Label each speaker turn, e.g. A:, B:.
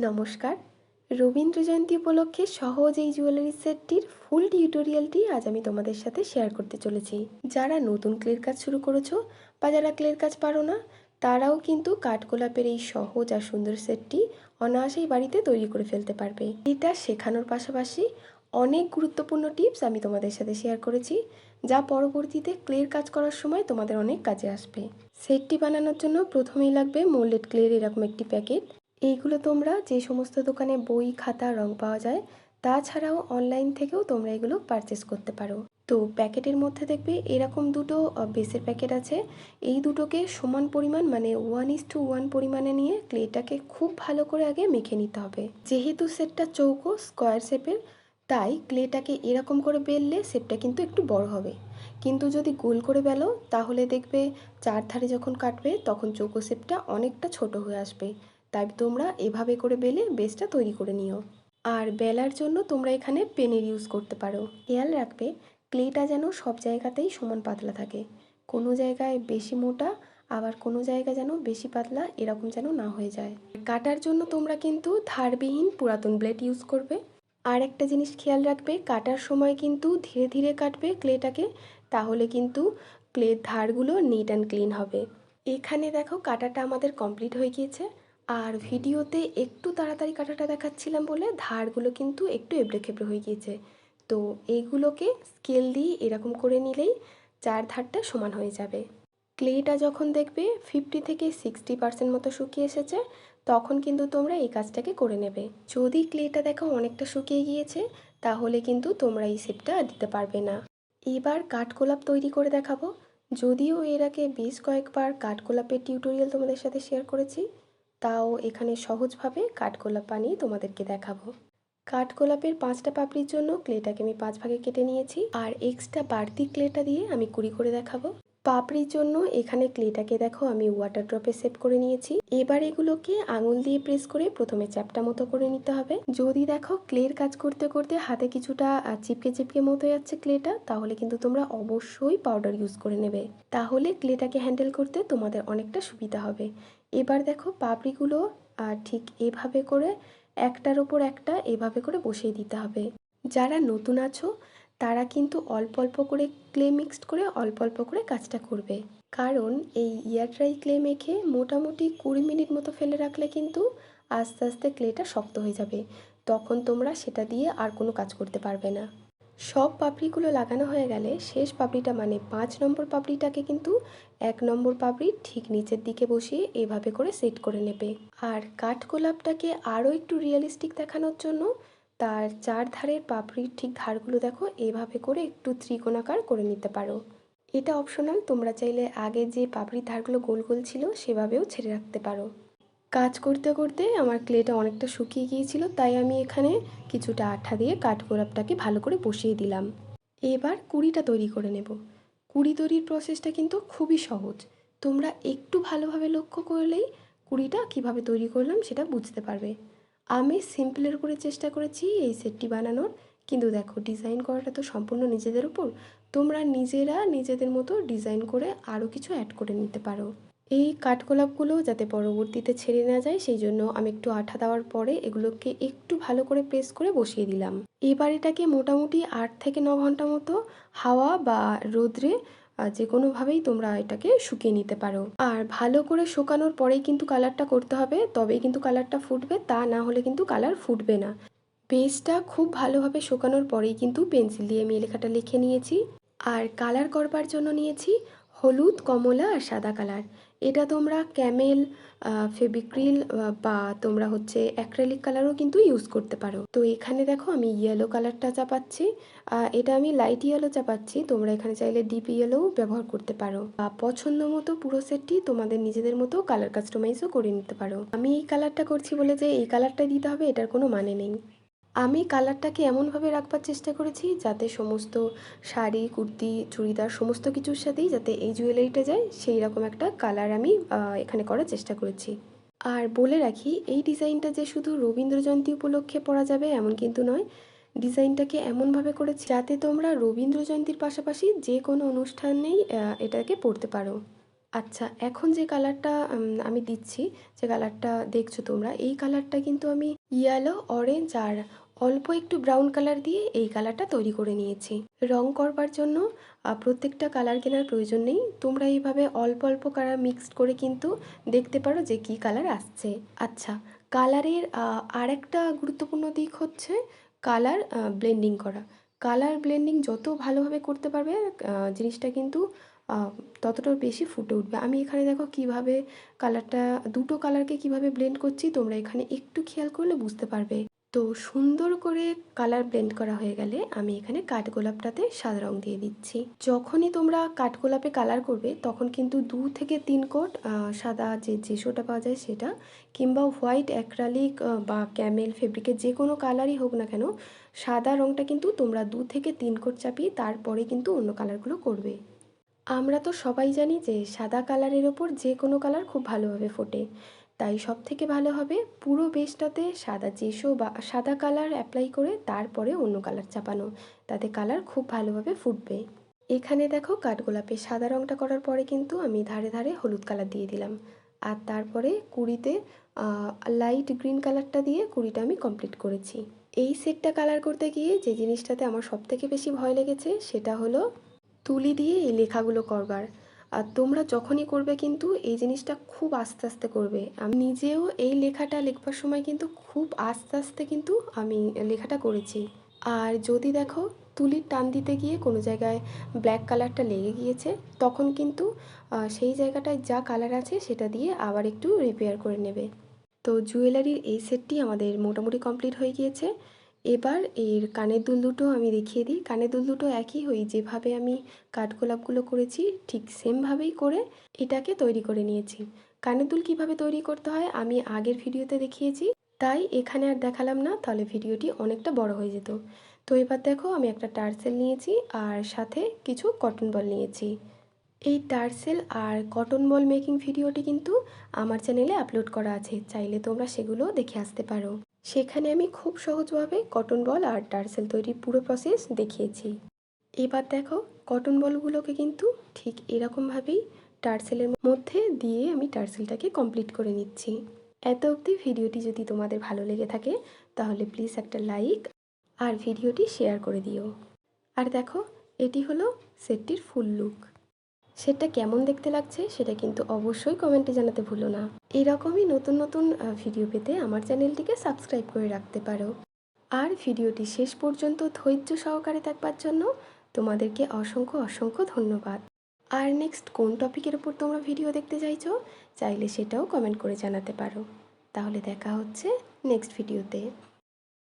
A: নমস্কার। রবীন্দ্র জয়ন্তী উপলক্ষে সহজ এই জুয়েলারি সেটটির ফুল টিউটোরিয়ালটি আজ আমি তোমাদের সাথে শেয়ার করতে চলেছি। যারা নতুন ক্লের কাজ শুরু করেছো বা যারা ক্লের কাজ পারো না, তারাও কিন্তু কাঠগোলাপের এই সহজ আর সুন্দর সেটটি অনায়াসেই বাড়িতে তৈরি করে ফেলতে পারবে। এটা শেখানোর পাশাপাশি অনেক গুরুত্বপূর্ণ টিপস আমি তোমাদের সাথে শেয়ার করেছি, যা পরবর্তীতে ক্লের কাজ করার সময় তোমাদের অনেক কাজে আসবে। সেটটি বানানোর জন্য প্রথমেই লাগবে মোল্ডেড ক্লের এরকম একটি প্যাকেট। এইগুলো তোমরা যে সমস্ত দোকানে বই, খাতা, রং পাওয়া যায়, তাছাড়াও অনলাইন থেকেও তোমরা এগুলো পারচেস করতে পারো। তো প্যাকেটের মধ্যে দেখবে এরকম দুটো বেসের প্যাকেট আছে। এই দুটোকে সমান পরিমাণ মানে 1:1 পরিমাণে নিয়ে ক্লেটাকে খুব ভালো করে আগে মেখে নিতে হবে। যেহেতু সেটটা চৌকো স্কোয়ার শেপের, তাই ক্লেটাকে এরকম করে বেললে শেপটা কিন্তু একটু বড় হবে। কিন্তু যদি গোল করে বেলো তাহলে দেখবে চারধারে যখন কাটবে তখন চৌকো শেপটা অনেকটা ছোট হয়ে আসবে। তাই তোমরা এভাবে করে বেলে বেসটা তৈরি করে নিও। আর বেলার জন্য তোমরা এখানে পেনের ইউজ করতে পারো। খেয়াল রাখবে ক্লেটা যেন সব জায়গাতেই সমান পাতলা থাকে। কোনো জায়গায় বেশি মোটা, আবার কোনো জায়গা যেন বেশি পাতলা, এরকম যেন না হয়ে যায়। কাটার জন্য তোমরা কিন্তু ধারবিহীন পুরাতন ব্লেড ইউজ করবে। আর একটা জিনিস খেয়াল রাখবে, কাটার সময় কিন্তু ধীরে ধীরে কাটবে ক্লেটাকে, তাহলে কিন্তু ক্লের ধারগুলো নিট অ্যান্ড ক্লিন হবে। এখানে দেখো কাটাটা আমাদের কমপ্লিট হয়ে গিয়েছে। আর ভিডিওতে একটু তাড়াতাড়ি কাটাটা দেখাচ্ছিলাম বলে ধারগুলো কিন্তু একটু এবড়ে খেবড়ে হয়ে গিয়েছে। তো এইগুলোকে স্কেল দিয়ে এরকম করে নিলেই চার ধারটা সমান হয়ে যাবে। ক্লেটা যখন দেখবে 50 থেকে 60% মতো শুকিয়ে এসেছে, তখন কিন্তু তোমরা এই কাজটাকে করে নেবে। যদি ক্লেটা দেখো অনেকটা শুকিয়ে গিয়েছে, তাহলে কিন্তু তোমরা এই শেপটা দিতে পারবে না। এবার কাঠগোলাপ তৈরি করে দেখাবো। যদিও এর আগে বেশ কয়েকবার কাঠগোলাপের টিউটোরিয়াল তোমাদের সাথে শেয়ার করেছি, তাও এখানে সহজভাবে কাঠগোলাপ বানিয়ে তোমাদেরকে দেখাবো। কাঠগোলাপের 5টা পাপড়ির জন্য ক্লেটাকে আমি 5 ভাগে কেটে নিয়েছি, আর এক্সট্রা বাড়তি ক্লেটা দিয়ে আমি 20 করে দেখাবো। পাপড়ির জন্য এখানে ক্লেটাকে দেখো আমি ওয়াটার ড্রপে সেভ করে নিয়েছি। এবার এগুলোকে আঙুল দিয়ে প্রেস করে প্রথমে চ্যাপটা মতো করে নিতে হবে। যদি দেখো ক্লের কাজ করতে করতে হাতে কিছুটা চিপকে চিপকে মতো যাচ্ছে ক্লেটা, তাহলে কিন্তু তোমরা অবশ্যই পাউডার ইউজ করে নেবে। তাহলে ক্লেটাকে হ্যান্ডেল করতে তোমাদের অনেকটা সুবিধা হবে। এবার দেখো পাপড়িগুলো ঠিক এভাবে করে একটার ওপর একটা এভাবে করে বসিয়ে দিতে হবে। যারা নতুন আছো তারা কিন্তু অল্প অল্প করে ক্লে মিক্সড করে অল্প অল্প করে কাজটা করবে, কারণ এই এয়ার ড্রাই ক্লে মেখে মোটামুটি 20 মিনিট মতো ফেলে রাখলে কিন্তু আস্তে আস্তে ক্লেটা শক্ত হয়ে যাবে। তখন তোমরা সেটা দিয়ে আর কোনো কাজ করতে পারবে না। সব পাপড়িগুলো লাগানো হয়ে গেলে শেষ পাপড়িটা মানে 5 নম্বর পাপড়িটাকে কিন্তু 1 নম্বর পাপড়ির ঠিক নিচের দিকে বসিয়ে এভাবে করে সেট করে নেবে। আর কাঠগোলাপটাকে আরও একটু রিয়েলিস্টিক দেখানোর জন্য তার চার ধারের পাপড়ির ঠিক ধারগুলো দেখো এভাবে করে একটু ত্রিকোণাকার করে নিতে পারো। এটা অপশনাল, তোমরা চাইলে আগে যে পাপড়ির ধারগুলো গোল গোল ছিল সেভাবেও ছেড়ে রাখতে পারো। কাজ করতে করতে আমার ক্লেটা অনেকটা শুকিয়ে গিয়েছিল, তাই আমি এখানে কিছুটা আঠা দিয়ে কাঠগোলাপটাকে ভালো করে বসিয়ে দিলাম। এবার কুড়িটা তৈরি করে নেব। কুড়ি তৈরির প্রসেসটা কিন্তু খুবই সহজ। তোমরা একটু ভালোভাবে লক্ষ্য করলেই কুড়িটা কিভাবে তৈরি করলাম সেটা বুঝতে পারবে। আমি সিম্পলের উপরে চেষ্টা করেছি এই সেটটি বানানোর, কিন্তু দেখো ডিজাইন করাটা তো সম্পূর্ণ নিজেদের উপর। তোমরা নিজেরা নিজেদের মতো ডিজাইন করে আরও কিছু অ্যাড করে নিতে পারো। এই কাঠগোলাপগুলো যাতে পরবর্তীতে ছেড়ে না যায় সেই জন্য আমি একটু আঠা দেওয়ার পরে এগুলোকে একটু ভালো করে প্রেস করে বসিয়ে দিলাম। এবার এটাকে মোটামুটি 8 থেকে 9 ঘন্টা মতো হাওয়া বা রোদ্রে যে কোনোভাবেই তোমরা এটাকে শুকিয়ে নিতে পারো। আর ভালো করে শুকানোর পরেই কিন্তু কালারটা করতে হবে, তবেই কিন্তু কালারটা ফুটবে, তা না হলে কিন্তু কালার ফুটবে না। বেসটা খুব ভালোভাবে শুকানোর পরেই কিন্তু পেন্সিল দিয়ে আমি লেখাটা লিখে নিয়েছি। আর কালার করবার জন্য নিয়েছি হলুদ, কমলা আর সাদা কালার। এটা তোমরা ক্যামেল, ফেবিক্রিল বা তোমরা হচ্ছে অ্যাক্রেলিক কালারও কিন্তু ইউজ করতে পারো। তো এখানে দেখো আমি ইয়েলো কালারটা চাপাচ্ছি। এটা আমি লাইট ইয়েলো চাপাচ্ছি, তোমরা এখানে চাইলে ডিপ ইয়েলোও ব্যবহার করতে পারো। পছন্দ মতো পুরো সেটটি তোমাদের নিজেদের মতো কালার কাস্টমাইজও করে নিতে পারো। আমি এই কালারটা করছি বলে যে এই কালারটাই দিতে হবে এটার কোনো মানে নেই। আমি কালারটাকে এমনভাবে রাখবার চেষ্টা করেছি যাতে সমস্ত শাড়ি, কুর্তি, চুড়িদার সমস্ত কিছুর সাথেই যাতে এই জুয়েলারিটা যায়, সেই রকম একটা কালার আমি এখানে করার চেষ্টা করেছি। আর বলে রাখি এই ডিজাইনটা যে শুধু রবীন্দ্র জয়ন্তী উপলক্ষে পরা যাবে এমন কিন্তু নয়। ডিজাইনটাকে এমনভাবে করেছি যাতে তোমরা রবীন্দ্র জয়ন্তীর পাশাপাশি যে কোনো অনুষ্ঠানেই এটাকে পরতে পারো। আচ্ছা, এখন যে কালারটা আমি দিচ্ছি, যে কালারটা দেখছো তোমরা, এই কালারটা কিন্তু আমি ইয়েলো, অরেঞ্জ আর অল্প একটু ব্রাউন কালার দিয়ে এই কালারটা তৈরি করে নিয়েছি। রং করবার জন্য প্রত্যেকটা কালার কেনার প্রয়োজন নেই। তোমরা এইভাবে অল্প অল্প কালার মিক্সড করে কিন্তু দেখতে পারো যে কী কালার আসছে। আচ্ছা, কালারের আরেকটা গুরুত্বপূর্ণ দিক হচ্ছে কালার ব্লেন্ডিং করা। কালার ব্লেন্ডিং যত ভালোভাবে করতে পারবে জিনিসটা কিন্তু ততটা বেশি ফুটে উঠবে। আমি এখানে দেখো কিভাবে কালারটা, দুটো কালারকে কিভাবে ব্লেন্ড করছি, তোমরা এখানে একটু খেয়াল করলে বুঝতে পারবে। তো সুন্দর করে কালার ব্লেন্ড করা হয়ে গেলে আমি এখানে কাঠগোলাপটাতে সাদা রং দিয়ে দিচ্ছি। যখনই তোমরা কাঠগোলাপে কালার করবে তখন কিন্তু 2 থেকে 3 কোট সাদা যে জেসোটা পাওয়া যায় সেটা, কিংবা হোয়াইট অ্যাক্রালিক বা ক্যামেল ফেব্রিকের যে কোনো কালারই হোক না কেন, সাদা রংটা কিন্তু তোমরা 2 থেকে 3 কোট চাপিয়ে তারপরে কিন্তু অন্য কালারগুলো করবে। আমরা তো সবাই জানি যে সাদা কালারের ওপর যে কোনো কালার খুব ভালোভাবে ফোটে, তাই সবথেকে ভালো হবে পুরো বেসটাতে সাদা জেসো বা সাদা কালার অ্যাপ্লাই করে তারপরে অন্য কালার চাপানো, তাতে কালার খুব ভালোভাবে ফুটবে। এখানে দেখো কাঠগোলাপে সাদা রঙটা করার পরে কিন্তু আমি ধারে ধারে হলুদ কালার দিয়ে দিলাম, আর তারপরে কুড়িতে লাইট গ্রিন কালারটা দিয়ে কুড়িটা আমি কমপ্লিট করেছি। এই সেটটা কালার করতে গিয়ে যে জিনিসটাতে আমার সবথেকে বেশি ভয় লেগেছে সেটা হলো তুলি দিয়ে এই লেখাগুলো করবার। আর তোমরা যখনই করবে কিন্তু এই জিনিসটা খুব আস্তে আস্তে করবে। আমি নিজেও এই লেখাটা লিখবার সময় কিন্তু খুব আস্তে আস্তে কিন্তু আমি লেখাটা করেছি। আর যদি দেখো তুলির টান দিতে গিয়ে কোনো জায়গায় ব্ল্যাক কালারটা লেগে গিয়েছে, তখন কিন্তু সেই জায়গাটায় যা কালার আছে সেটা দিয়ে আবার একটু রিপেয়ার করে নেবে। তো জুয়েলারির এই সেটটি আমাদের মোটামুটি কমপ্লিট হয়ে গিয়েছে। এবার এর কানের দুল দুটো আমি দেখিয়ে দিই। কানের দুল দুটো একই যেভাবে আমি কাঠগোলাপগুলো করেছি ঠিক সেমভাবেই করে এটাকে তৈরি করে নিয়েছি। কানের দুল কীভাবে তৈরি করতে হয় আমি আগের ভিডিওতে দেখিয়েছি, তাই এখানে আর দেখালাম না, তাহলে ভিডিওটি অনেকটা বড় হয়ে যেত। তো এবার দেখো আমি একটা টার্সেল নিয়েছি আর সাথে কিছু কটন বল নিয়েছি। এই টার্সেল আর কটন বল মেকিং ভিডিওটি কিন্তু আমার চ্যানেলে আপলোড করা আছে, চাইলে তোমরা সেগুলো দেখে আসতে পারো। সেখানে আমি খুব সহজভাবে কটন বল আর টার্সেল তৈরির পুরো প্রসেস দেখিয়েছি। এবার দেখো কটন বলগুলোকে কিন্তু ঠিক এরকমভাবেই টার্সেলের মধ্যে দিয়ে আমি টার্সেলটাকে কমপ্লিট করে নিচ্ছি। এত অবধি ভিডিওটি যদি তোমাদের ভালো লেগে থাকে তাহলে প্লিজ একটা লাইক আর ভিডিওটি শেয়ার করে দিও। আর দেখো এটি হলো সেটটির ফুল লুক। সেটা কেমন দেখতে লাগছে সেটা কিন্তু অবশ্যই কমেন্টে জানাতে ভুলো না। এরকমই নতুন নতুন ভিডিও পেতে আমার চ্যানেলটিকে সাবস্ক্রাইব করে রাখতে পারো। আর ভিডিওটি শেষ পর্যন্ত ধৈর্য সহকারে দেখবার জন্য তোমাদেরকে অসংখ্য অসংখ্য ধন্যবাদ। আর নেক্সট কোন টপিকের উপর তোমরা ভিডিও দেখতে চাইছো চাইলে সেটাও কমেন্ট করে জানাতে পারো। তাহলে দেখা হচ্ছে নেক্সট ভিডিওতে।